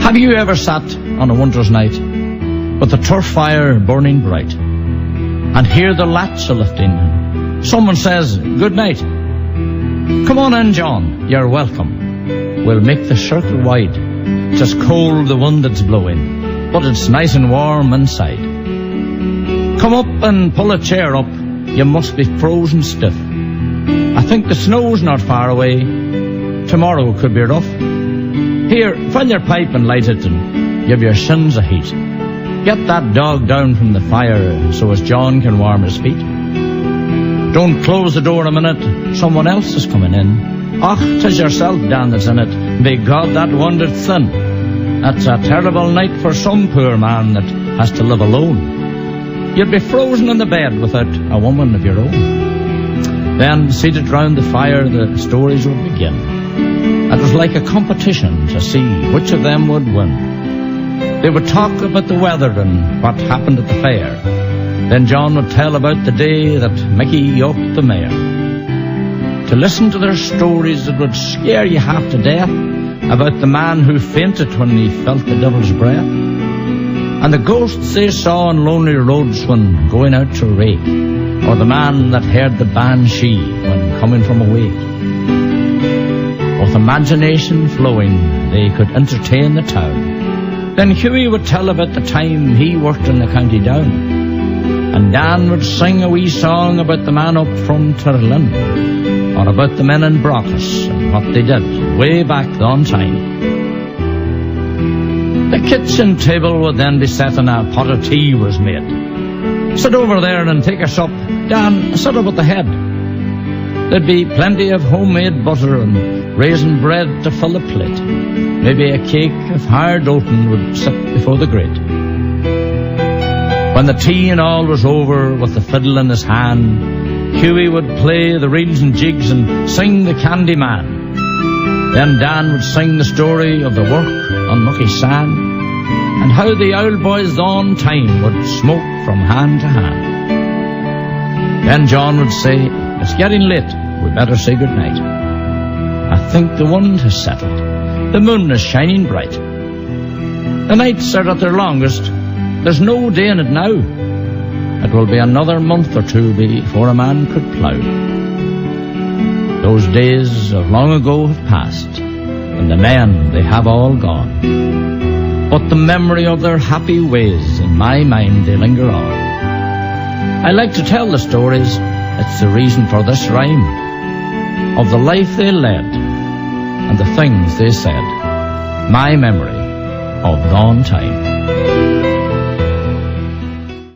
Have you ever sat on a winter's night with the turf fire burning bright and hear the latch a-lifting? Someone says, "Good night." "Come on in, John, you're welcome. We'll make the circle wide. 'Tis cold the wind that's blowing, but it's nice and warm inside. Come up and pull a chair up, you must be frozen stiff. I think the snow's not far away, tomorrow could be rough. Here, fill your pipe and light it and give your shins a heat. Get that dog down from the fire so as John can warm his feet. Don't close the door a minute, someone else is coming in. Och, 'tis yourself, Dan, that's in it. May God that wandered thin. That's a terrible night for some poor man that has to live alone. You'd be frozen in the bed without a woman of your own." Then, seated round the fire, the stories would begin. It was like a competition to see which of them would win. They would talk about the weather and what happened at the fair. Then John would tell about the day that Mickey yoked the mare. To listen to their stories, it would scare you half to death, about the man who fainted when he felt the devil's breath, and the ghosts they saw on lonely roads when going out to rake, or the man that heard the banshee when coming from a wake. With imagination flowing, they could entertain the town. Then Hughie would tell about the time he worked in the county down, and Dan would sing a wee song about the man up from Tirlin, or about the men in Brockus and what they did way back on time. The kitchen table would then be set and a pot of tea was made. "Sit over there and take a sup. Dan, sit up at the head." There'd be plenty of homemade butter and raisin bread to fill a plate. Maybe a cake of hard oaten would sit before the grate. When the tea and all was over, with the fiddle in his hand, Hughie would play the reels and jigs and sing the Candy Man. Then Dan would sing the story of the work on Mucky Sand, and how the owl boys on time would smoke from hand to hand. Then John would say, "It's getting late, we better say good night. I think the wind has settled, the moon is shining bright. The nights are at their longest, there's no day in it now. It will be another month or two before a man could plough." Those days of long ago have passed, and the men, they have all gone. But the memory of their happy ways in my mind they linger on. I like to tell the stories, it's the reason for this rhyme, of the life they led and the things they said. My memory of gone time.